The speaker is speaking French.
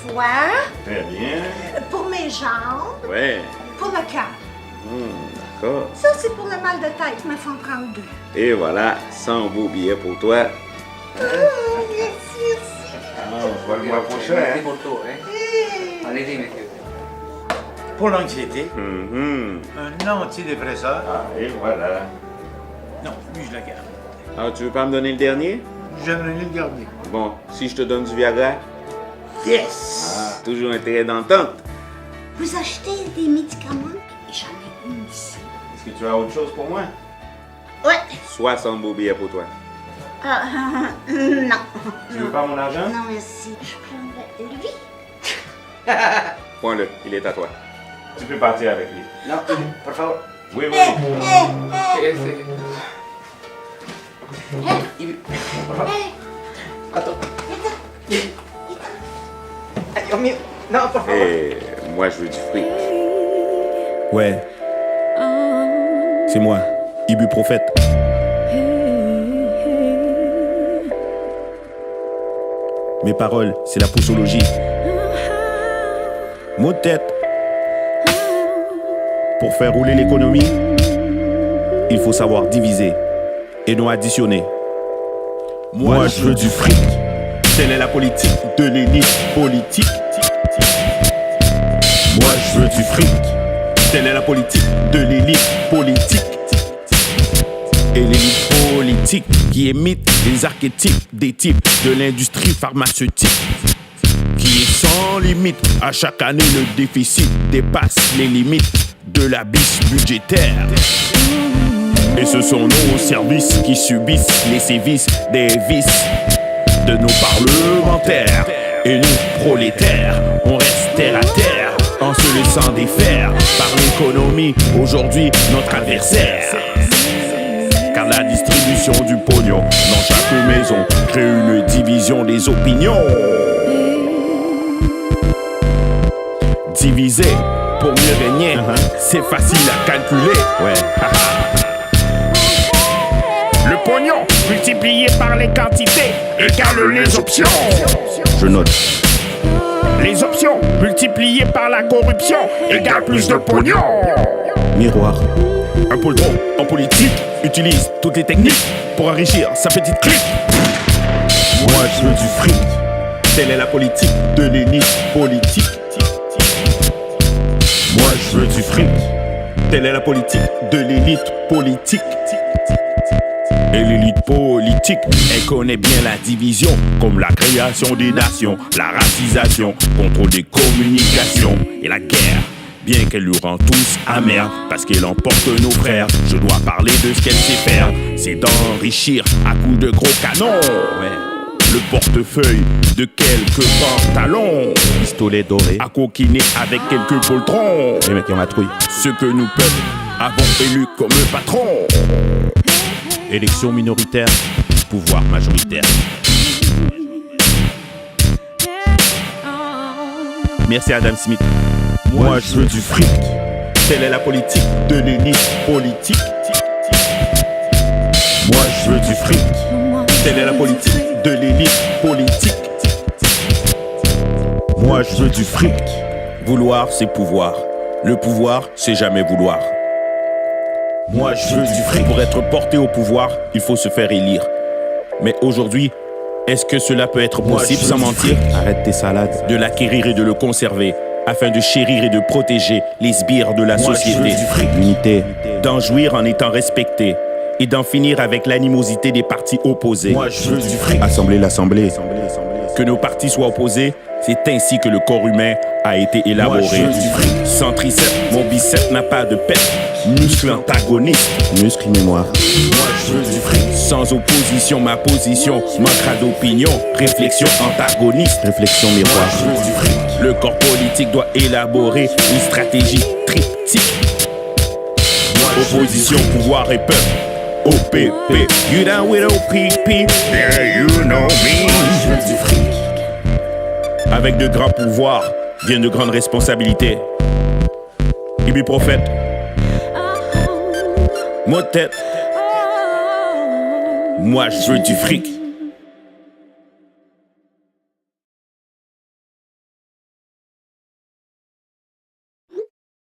foie. Très bien. Pour mes jambes. Ouais. Pour le cœur. D'accord. Ça, c'est pour le mal de tête, mais il faut en prendre 2. Et voilà, 100 beaux billets pour toi. Merci. On se voit le mois prochain, Merci hein? pour tout, hein? Allez-y, messieurs. Pour l'anxiété, Mhm. un antidépresseur. Ah, et voilà. Non, lui, je le garde. Ah, tu veux pas me donner le dernier? J'aimerais mieux le garder. Bon, si je te donne du Viagra? Yes! Ah, toujours intérêt d'entente. Vous achetez des médicaments? J'en ai une ici. Est-ce que tu as autre chose pour moi? Ouais. 60 beaux billets pour toi. Non. Tu veux pas mon argent? Non, merci. Je prendrais lui. Prends-le, il est à toi. Tu peux partir avec lui. Non, por favor. Oui, oui. Por favor. Attends. Ay, Dios mío. Non, por favor. Et moi, je veux du fric. Ouais. C'est moi, Ibuprophète. Mes paroles, c'est la posologie. Mot de tête. Pour faire rouler l'économie, il faut savoir diviser et non additionner. Moi, je veux du fric. Telle est la politique de l'élite politique. Moi, je veux du fric. Telle est la politique de l'élite politique. Et l'élite politique qui imite les archétypes des types de l'industrie pharmaceutique. Qui est sans limite. À chaque année, le déficit dépasse les limites de l'abysse budgétaire. Et ce sont nos services qui subissent les sévices des vices de nos parlementaires. Et nous, prolétaires, on reste terre à terre en se laissant défaire par l'économie, aujourd'hui notre adversaire. Car la distribution du pognon dans chaque maison crée une division des opinions. Diviser pour mieux régner, c'est facile à calculer. Ouais. Le pognon multiplié par les quantités égale les options. Je note. Les options multipliées par la corruption égale plus de pognon. Miroir. Un poltron en politique utilise toutes les techniques pour enrichir sa petite clique. Moi je veux du fric. Telle est la politique de l'élite politique. Moi je veux du fric. Telle est la politique de l'élite politique. Et l'élite politique, elle connaît bien la division, comme la création des nations, la racisation, contrôle des communications et la guerre. Bien qu'elle nous rend tous amers, parce qu'elle emporte nos frères. Je dois parler de ce qu'elle sait faire, c'est d'enrichir à coups de gros canons. Ouais. Le portefeuille de quelques pantalons, pistolet doré, à coquiner avec quelques poltrons. Les mecs qui ont la trouille. Ce que nous peuples avons élu comme patron. Élection minoritaire, pouvoir majoritaire. Merci Adam Smith. Moi je veux du fric. Telle est la politique de l'élite politique. Moi je veux du fric. Telle est la politique de l'élite politique. Moi je veux du fric. Vouloir c'est pouvoir. Le pouvoir c'est jamais vouloir. Moi je veux du fric. Pour être porté au pouvoir, il faut se faire élire. Mais aujourd'hui, est-ce que cela peut être possible sans mentir? Arrête tes salades. De l'acquérir et de le conserver, afin de chérir et de protéger les sbires de la société. L'unité. D'en jouir en étant respecté. Et d'en finir avec l'animosité des partis opposés. Moi je veux du fric. Assembler l'assemblée. Que nos partis soient opposés, c'est ainsi que le corps humain a été élaboré. Moi je veux du fric. Sans triceps, mon biceps n'a pas de pète. Muscle antagoniste, muscle mémoire. Moi je veux du fric. Sans opposition, ma position manquera d'opinion. Réflexion antagoniste, réflexion miroir. Moi je veux du fric. Le corps politique doit élaborer une stratégie triptyque. Opposition, pouvoir et peuple. OPP, you down with OPP? Yeah, you know me. Moi je veux du fric. Avec de grands pouvoirs vient de grandes responsabilités. Ibuprophète. Mot de tête. Moi je veux du fric.